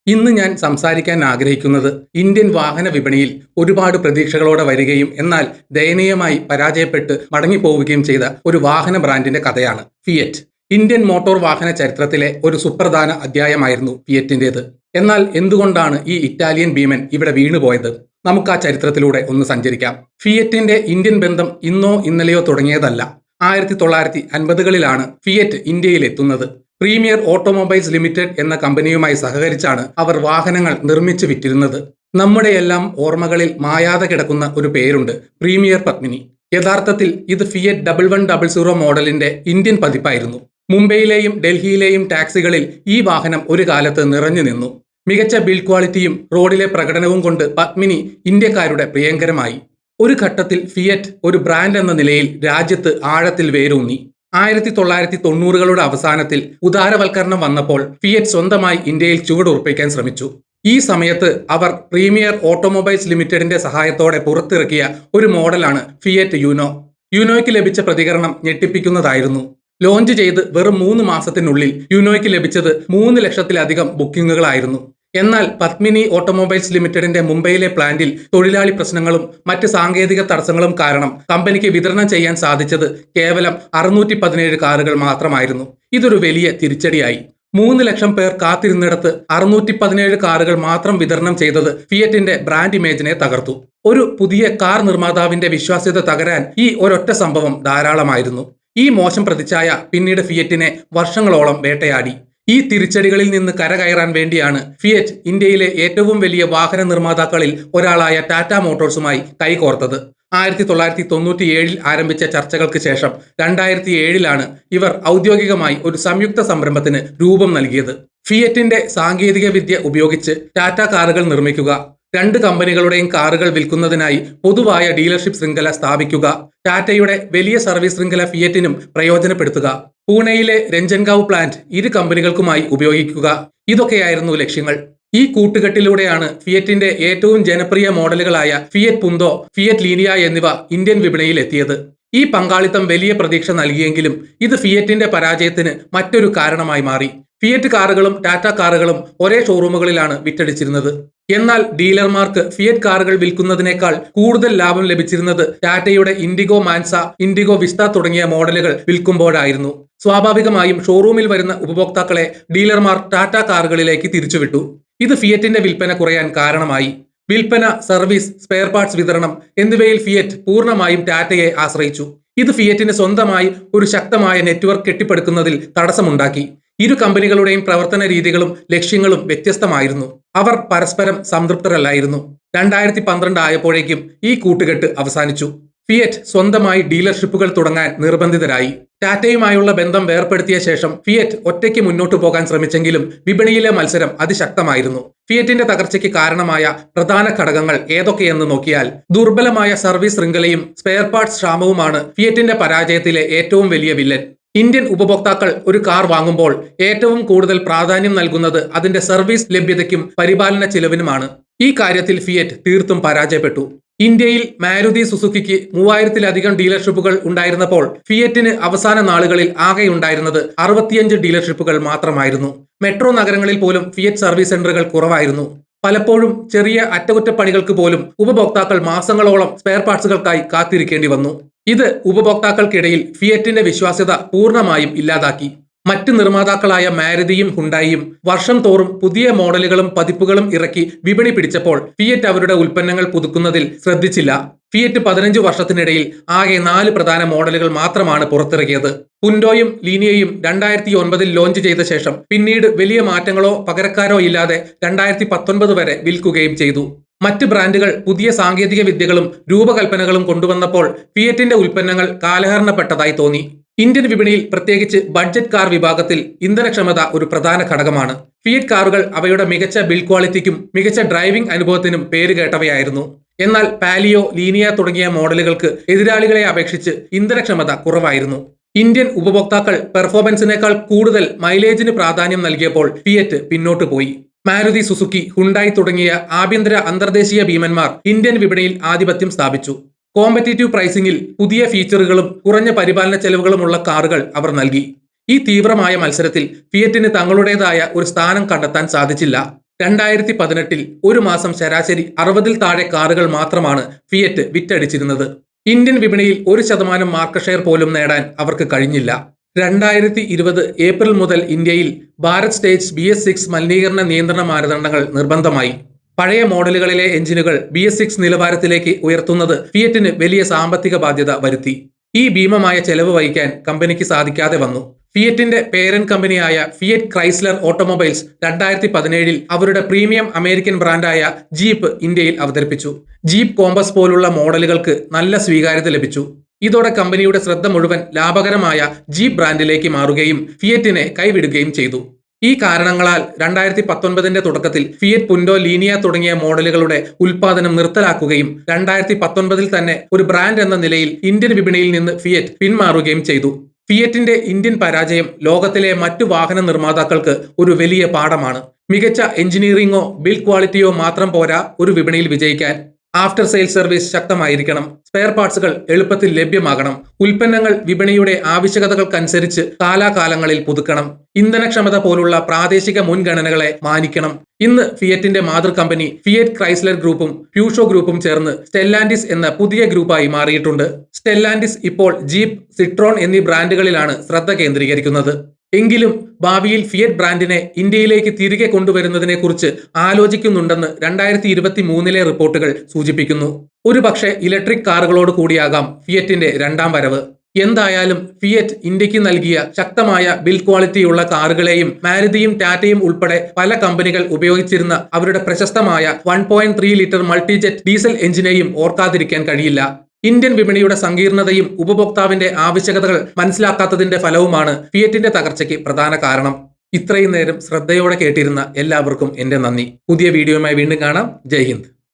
ഇന്ന് ഞാൻ സംസാരിക്കാൻ ആഗ്രഹിക്കുന്നത് ഇന്ത്യൻ വാഹന വിപണിയിൽ ഒരുപാട് പ്രതീക്ഷകളോടെ വരികയും എന്നാൽ ദയനീയമായി പരാജയപ്പെട്ട് മടങ്ങിപ്പോവുകയും ചെയ്ത ഒരു വാഹന ബ്രാൻഡിന്റെ കഥയാണ് ഫിയറ്റ്. ഇന്ത്യൻ മോട്ടോർ വാഹന ചരിത്രത്തിലെ ഒരു സുപ്രധാന അധ്യായമായിരുന്നു ഫിയറ്റിൻ്റേത്. എന്നാൽ എന്തുകൊണ്ടാണ് ഈ ഇറ്റാലിയൻ ഭീമൻ ഇവിടെ വീണുപോയത്? നമുക്ക് ആ ചരിത്രത്തിലൂടെ ഒന്ന് സഞ്ചരിക്കാം. ഫിയറ്റിന്റെ ഇന്ത്യൻ ബന്ധം ഇന്നോ ഇന്നലെയോ തുടങ്ങിയതല്ല. 1950കളിലാണ് ഫിയറ്റ് ഇന്ത്യയിൽ എത്തുന്നത്. പ്രീമിയർ ഓട്ടോമൊബൈൽസ് ലിമിറ്റഡ് എന്ന കമ്പനിയുമായി സഹകരിച്ചാണ് അവർ വാഹനങ്ങൾ നിർമ്മിച്ചു വിറ്റിരുന്നത്. നമ്മുടെയെല്ലാം ഓർമ്മകളിൽ മായാതെ കിടക്കുന്ന ഒരു പേരുണ്ട്, പ്രീമിയർ പത്മിനി. യഥാർത്ഥത്തിൽ ഇത് ഫിയറ്റ് 1100 മോഡലിന്റെ ഇന്ത്യൻ പതിപ്പായിരുന്നു. മുംബൈയിലെയും ഡൽഹിയിലെയും ടാക്സികളിൽ ഈ വാഹനം ഒരു കാലത്ത് നിറഞ്ഞു നിന്നു. മികച്ച ബിൽഡ് ക്വാളിറ്റിയും റോഡിലെ പ്രകടനവും കൊണ്ട് പത്മിനി ഇന്ത്യക്കാരുടെ പ്രിയങ്കരമായി. ഒരു ഘട്ടത്തിൽ ഫിയറ്റ് ഒരു ബ്രാൻഡ് എന്ന നിലയിൽ രാജ്യത്ത് ആഴത്തിൽ വേരൂന്നി. 1990കളുടെ അവസാനത്തിൽ ഉദാരവൽക്കരണം വന്നപ്പോൾ ഫിയറ്റ് സ്വന്തമായി ഇന്ത്യയിൽ ചുവടുറപ്പിക്കാൻ ശ്രമിച്ചു. ഈ സമയത്ത് അവർ പ്രീമിയർ ഓട്ടോമൊബൈൽസ് ലിമിറ്റഡിന്റെ സഹായത്തോടെ പുറത്തിറക്കിയ ഒരു മോഡലാണ് ഫിയറ്റ് യൂനോ. യൂനോയ്ക്ക് ലഭിച്ച പ്രതികരണം ഞെട്ടിപ്പിക്കുന്നതായിരുന്നു. ലോഞ്ച് ചെയ്ത് വെറും 3 മാസത്തിനുള്ളിൽ യൂനോയ്ക്ക് ലഭിച്ചത് 3 ലക്ഷത്തിലധികം ബുക്കിംഗുകളായിരുന്നു. എന്നാൽ പത്മിനി ഓട്ടോമൊബൈൽസ് ലിമിറ്റഡിന്റെ മുംബൈയിലെ പ്ലാന്റിൽ തൊഴിലാളി പ്രശ്നങ്ങളും മറ്റ് സാങ്കേതിക തടസ്സങ്ങളും കാരണം കമ്പനിക്ക് വിതരണം ചെയ്യാൻ സാധിച്ചത് കേവലം 617 കാറുകൾ മാത്രമായിരുന്നു. ഇതൊരു വലിയ തിരിച്ചടിയായി. 3 ലക്ഷം പേർ കാത്തിരുന്നിടത്ത് 617 കാറുകൾ മാത്രം വിതരണം ചെയ്തത് ഫിയറ്റിന്റെ ബ്രാൻഡ് ഇമേജിനെ തകർത്തു. ഒരു പുതിയ കാർ നിർമ്മാതാവിന്റെ വിശ്വാസ്യത തകരാൻ ഈ ഒരൊറ്റ സംഭവം ധാരാളമായിരുന്നു. ഈ മോശം പ്രതിച്ഛായ പിന്നീട് ഫിയറ്റിനെ വർഷങ്ങളോളം വേട്ടയാടി. ഈ തിരിച്ചടികളിൽ നിന്ന് കരകയറാൻ വേണ്ടിയാണ് ഫിയറ്റ് ഇന്ത്യയിലെ ഏറ്റവും വലിയ വാഹന നിർമ്മാതാക്കളിൽ ഒരാളായ ടാറ്റ മോട്ടോഴ്സുമായി കൈകോർത്തത്. 1997ൽ ആരംഭിച്ച ചർച്ചകൾക്ക് ശേഷം 2007ലാണ് ഇവർ ഔദ്യോഗികമായി ഒരു സംയുക്ത സംരംഭത്തിന് രൂപം നൽകിയത്. ഫിയറ്റിന്റെ സാങ്കേതിക വിദ്യ ഉപയോഗിച്ച് ടാറ്റ കാറുകൾ നിർമ്മിക്കുക, 2 കമ്പനികളുടെയും കാറുകൾ വിൽക്കുന്നതിനായി പൊതുവായ ഡീലർഷിപ്പ് ശൃംഖല സ്ഥാപിക്കുക, ടാറ്റയുടെ വലിയ സർവീസ് ശൃംഖല ഫിയറ്റിനും പ്രയോജനപ്പെടുത്തുക, പൂനെയിലെ രഞ്ജൻഗാവ് പ്ലാന്റ് 2 കമ്പനികൾക്കുമായി ഉപയോഗിക്കുക, ഇതൊക്കെയായിരുന്നു ലക്ഷ്യങ്ങൾ. ഈ കൂട്ടുകെട്ടിലൂടെയാണ് ഫിയറ്റിന്റെ ഏറ്റവും ജനപ്രിയ മോഡലുകളായ ഫിയറ്റ് പുന്തോ, ഫിയറ്റ് ലീനിയ എന്നിവ ഇന്ത്യൻ വിപണിയിൽ എത്തിയത്. ഈ പങ്കാളിത്തം വലിയ പ്രതീക്ഷ നൽകിയെങ്കിലും ഇത് ഫിയറ്റിന്റെ പരാജയത്തിന് മറ്റൊരു കാരണമായി മാറി. ഫിയറ്റ് കാറുകളും ടാറ്റ കാറുകളും ഒരേ ഷോറൂമുകളിലാണ് വിറ്റഴിച്ചിരുന്നത്. എന്നാൽ ഡീലർമാർക്ക് ഫിയറ്റ് കാറുകൾ വിൽക്കുന്നതിനേക്കാൾ കൂടുതൽ ലാഭം ലഭിച്ചിരുന്നത് ടാറ്റയുടെ ഇൻഡിഗോ മാൻസ, ഇൻഡിഗോ വിസ്റ്റ തുടങ്ങിയ മോഡലുകൾ വിൽക്കുമ്പോഴായിരുന്നു. സ്വാഭാവികമായും ഷോറൂമിൽ വരുന്ന ഉപഭോക്താക്കളെ ഡീലർമാർ ടാറ്റ കാറുകളിലേക്ക് തിരിച്ചുവിട്ടു. ഇത് ഫിയറ്റിന്റെ വിൽപ്പന കുറയാൻ കാരണമായി. വിൽപ്പന, സർവീസ്, സ്പെയർ പാർട്സ് വിതരണം എന്നിവയിൽ ഫിയറ്റ് പൂർണ്ണമായും ടാറ്റയെ ആശ്രയിച്ചു. ഇത് ഫിയറ്റിന് സ്വന്തമായി ഒരു ശക്തമായ നെറ്റ്വർക്ക് കെട്ടിപ്പടുക്കുന്നതിൽ തടസ്സമുണ്ടാക്കി. 2 കമ്പനികളുടെയും പ്രവർത്തന രീതികളും ലക്ഷ്യങ്ങളും വ്യത്യസ്തമായിരുന്നു. അവർ പരസ്പരം സംതൃപ്തരല്ലായിരുന്നു. 2012 ആയപ്പോഴേക്കും ഈ കൂട്ടുകെട്ട് അവസാനിച്ചു. ഫിയറ്റ് സ്വന്തമായി ഡീലർഷിപ്പുകൾ തുടങ്ങാൻ നിർബന്ധിതരായി. ടാറ്റയുമായുള്ള ബന്ധം വേർപ്പെടുത്തിയ ശേഷം ഫിയറ്റ് ഒറ്റയ്ക്ക് മുന്നോട്ടു പോകാൻ ശ്രമിച്ചെങ്കിലും വിപണിയിലെ മത്സരം അതിശക്തമായിരുന്നു. ഫിയറ്റിന്റെ തകർച്ചയ്ക്ക് കാരണമായ പ്രധാന ഘടകങ്ങൾ ഏതൊക്കെയെന്ന് നോക്കിയാൽ, ദുർബലമായ സർവീസ് ശൃംഖലയും സ്പെയർ പാർട്സ് ക്ഷാമവുമാണ് ഫിയറ്റിന്റെ പരാജയത്തിലെ ഏറ്റവും വലിയ വില്ലൻ. ഇന്ത്യൻ ഉപഭോക്താക്കൾ ഒരു കാർ വാങ്ങുമ്പോൾ ഏറ്റവും കൂടുതൽ പ്രാധാന്യം നൽകുന്നത് അതിന്റെ സർവീസ് ലഭ്യതയ്ക്കും പരിപാലന ചിലവിനുമാണ്. ഈ കാര്യത്തിൽ ഫിയറ്റ് തീർത്തും പരാജയപ്പെട്ടു. ഇന്ത്യയിൽ മാരുതി സുസുക്കിക്ക് 3000-ലധികം ഡീലർഷിപ്പുകൾ ഉണ്ടായിരുന്നപ്പോൾ ഫിയറ്റിന് അവസാന നാളുകളിൽ ആകെയുണ്ടായിരുന്നത് 65 ഡീലർഷിപ്പുകൾ മാത്രമായിരുന്നു. മെട്രോ നഗരങ്ങളിൽ പോലും ഫിയറ്റ് സർവീസ് സെന്ററുകൾ കുറവായിരുന്നു. പലപ്പോഴും ചെറിയ അറ്റകുറ്റപ്പണികൾക്ക് പോലും ഉപഭോക്താക്കൾ മാസങ്ങളോളം സ്പെയർ പാർട്സുകൾക്കായി കാത്തിരിക്കേണ്ടി വന്നു. ഇത് ഉപഭോക്താക്കൾക്കിടയിൽ ഫിയറ്റിന്റെ വിശ്വാസ്യത പൂർണ്ണമായും ഇല്ലാതാക്കി. മറ്റ് നിർമ്മാതാക്കളായ മാരുതിയും ഹുണ്ടായിയും വർഷം തോറും പുതിയ മോഡലുകളും പതിപ്പുകളും ഇറക്കി വിപണി പിടിച്ചപ്പോൾ ഫിയറ്റ് അവരുടെ ഉൽപ്പന്നങ്ങൾ പുതുക്കുന്നതിൽ ശ്രദ്ധിച്ചില്ല. ഫിയറ്റ് 15 വർഷത്തിനിടയിൽ ആകെ 4 പ്രധാന മോഡലുകൾ മാത്രമാണ് പുറത്തിറക്കിയത്. പുൻഡോയും ലീനിയയും 2009ൽ ലോഞ്ച് ചെയ്ത ശേഷം പിന്നീട് വലിയ മാറ്റങ്ങളോ പകരക്കാരോ ഇല്ലാതെ 2019 വരെ വിൽക്കുകയും ചെയ്തു. മറ്റ് ബ്രാൻഡുകൾ പുതിയ സാങ്കേതിക വിദ്യകളും രൂപകൽപ്പനകളും കൊണ്ടുവന്നപ്പോൾ ഫിയറ്റിന്റെ ഉൽപ്പന്നങ്ങൾ കാലഹരണപ്പെട്ടതായി തോന്നി. ഇന്ത്യൻ വിപണിയിൽ പ്രത്യേകിച്ച് ബഡ്ജറ്റ് കാർ വിഭാഗത്തിൽ ഇന്ധനക്ഷമത ഒരു പ്രധാന ഘടകമാണ്. ഫിയറ്റ് കാറുകൾ അവയുടെ മികച്ച ബിൽഡ് ക്വാളിറ്റിക്കും മികച്ച ഡ്രൈവിംഗ് അനുഭവത്തിനും പേരുകേട്ടവയായിരുന്നു. എന്നാൽ പാലിയോ, ലീനിയ തുടങ്ങിയ മോഡലുകൾക്ക് എതിരാളികളെ അപേക്ഷിച്ച് ഇന്ധനക്ഷമത കുറവായിരുന്നു. ഇന്ത്യൻ ഉപഭോക്താക്കൾ പെർഫോമൻസിനേക്കാൾ കൂടുതൽ മൈലേജിന് പ്രാധാന്യം നൽകിയപ്പോൾ ഫിയറ്റ് പിന്നോട്ടു പോയി. മാരുതി സുസുക്കി, ഹുണ്ടായി തുടങ്ങിയ ആഭ്യന്തര അന്തർദേശീയ ഭീമന്മാർ ഇന്ത്യൻ വിപണിയിൽ ആധിപത്യം സ്ഥാപിച്ചു. കോമ്പറ്റീറ്റീവ് പ്രൈസിംഗിൽ പുതിയ ഫീച്ചറുകളും കുറഞ്ഞ പരിപാലന ചെലവുകളുമുള്ള കാറുകൾ അവർ നൽകി. ഈ തീവ്രമായ മത്സരത്തിൽ ഫിയറ്റിന് തങ്ങളുടേതായ ഒരു സ്ഥാനം കണ്ടെത്താൻ സാധിച്ചില്ല. 2018 ഒരു മാസം ശരാശരി 60-ൽ താഴെ കാറുകൾ മാത്രമാണ് ഫിയറ്റ് വിറ്റഴിച്ചിരുന്നത്. ഇന്ത്യൻ വിപണിയിൽ 1% മാർക്കറ്റ് ഷെയർ പോലും നേടാൻ അവർക്ക് കഴിഞ്ഞില്ല. 2020 ഏപ്രിൽ മുതൽ ഇന്ത്യയിൽ ഭാരത് സ്റ്റേജ് BS6 മലിനീകരണ നിയന്ത്രണ മാനദണ്ഡങ്ങൾ നിർബന്ധമായി. പഴയ മോഡലുകളിലെ എഞ്ചിനുകൾ BS6 നിലവാരത്തിലേക്ക് ഉയർത്തുന്നത് ഫിയറ്റിന് വലിയ സാമ്പത്തിക ബാധ്യത വരുത്തി. ഈ ഭീമമായ ചെലവ് വഹിക്കാൻ കമ്പനിക്ക് സാധിക്കാതെ വന്നു. ഫിയറ്റിന്റെ പേരന്റ് കമ്പനിയായ ഫിയറ്റ് ക്രൈസ്ലർ ഓട്ടോമൊബൈൽസ് 2017 അവരുടെ പ്രീമിയം അമേരിക്കൻ ബ്രാൻഡായ ജീപ്പ് ഇന്ത്യയിൽ അവതരിപ്പിച്ചു. ജീപ്പ് കോമ്പസ് പോലുള്ള മോഡലുകൾക്ക് നല്ല സ്വീകാര്യത ലഭിച്ചു. ഇതോടെ കമ്പനിയുടെ ശ്രദ്ധ മുഴുവൻ ലാഭകരമായ ജീപ്പ് ബ്രാൻഡിലേക്ക് മാറുകയും ഫിയറ്റിനെ കൈവിടുകയും ചെയ്തു. ഈ കാരണങ്ങളാൽ 2019 തുടക്കത്തിൽ ഫിയറ്റ് പുൻഡോ ലീനിയ തുടങ്ങിയ മോഡലുകളുടെ ഉൽപാദനം നിർത്തലാക്കുകയും 2019 തന്നെ ഒരു ബ്രാൻഡ് എന്ന നിലയിൽ ഇന്ത്യൻ വിപണിയിൽ നിന്ന് ഫിയറ്റ് പിന്മാറുകയും ചെയ്തു. ഫിയറ്റിന്റെ ഇന്ത്യൻ പരാജയം ലോകത്തിലെ മറ്റു വാഹന നിർമ്മാതാക്കൾക്ക് ഒരു വലിയ പാഠമാണ്. മികച്ച എഞ്ചിനീയറിംഗോ ബിൽഡ് ക്വാളിറ്റിയോ മാത്രം പോരാ ഒരു വിപണിയിൽ വിജയിക്കാൻ. ആഫ്റ്റർ സെയിൽസ് സർവീസ് ശക്തമായിരിക്കണം. സ്പെയർ പാർട്സുകൾ എളുപ്പത്തിൽ ലഭ്യമാകണം. ഉൽപ്പന്നങ്ങൾ വിപണിയുടെ ആവശ്യകതകൾക്കനുസരിച്ച് കാലാകാലങ്ങളിൽ പുതുക്കണം. ഇന്ധനക്ഷമത പോലുള്ള പ്രാദേശിക മുൻഗണനകളെ മാനിക്കണം. ഇന്ന് ഫിയറ്റിന്റെ മാതൃ കമ്പനി ഫിയറ്റ് ക്രൈസ്ലർ ഗ്രൂപ്പും പ്യൂഷോ ഗ്രൂപ്പും ചേർന്ന് സ്റ്റെല്ലാന്റിസ് എന്ന പുതിയ ഗ്രൂപ്പായി മാറിയിട്ടുണ്ട്. സ്റ്റെല്ലാന്റിസ് ഇപ്പോൾ ജീപ്പ്, സിട്രോൺ എന്നീ ബ്രാൻഡുകളിലാണ് ശ്രദ്ധ കേന്ദ്രീകരിക്കുന്നത്. എങ്കിലും ഭാവിയിൽ ഫിയറ്റ് ബ്രാൻഡിനെ ഇന്ത്യയിലേക്ക് തിരികെ കൊണ്ടുവരുന്നതിനെക്കുറിച്ച് ആലോചിക്കുന്നുണ്ടെന്ന് 2023 റിപ്പോർട്ടുകൾ സൂചിപ്പിക്കുന്നു. ഒരുപക്ഷെ ഇലക്ട്രിക് കാറുകളോട് കൂടിയാകാം ഫിയറ്റിന്റെ രണ്ടാം വരവ്. എന്തായാലും ഫിയറ്റ് ഇന്ത്യക്ക് നൽകിയ ശക്തമായ ബിൽഡ് ക്വാളിറ്റിയുള്ള കാറുകളെയും മാരുതിയും ടാറ്റയും ഉൾപ്പെടെ പല കമ്പനികൾ ഉപയോഗിച്ചിരുന്ന അവരുടെ പ്രശസ്തമായ 1.3 ലിറ്റർ മൾട്ടിജെറ്റ് ഡീസൽ എഞ്ചിനെയും ഓർക്കാതിരിക്കാൻ കഴിയില്ല. ഇന്ത്യൻ വിപണിയുടെ സങ്കീർണതയും ഉപഭോക്താവിന്റെ ആവശ്യകതകൾ മനസ്സിലാക്കാത്തതിന്റെ ഫലവുമാണ് ഫിയറ്റിന്റെ തകർച്ചയ്ക്ക് പ്രധാന കാരണം. ഇത്രയും നേരം ശ്രദ്ധയോടെ കേട്ടിരുന്ന എല്ലാവർക്കും എന്റെ നന്ദി. പുതിയ വീഡിയോയുമായി വീണ്ടും കാണാം. ജയ് ഹിന്ദ്.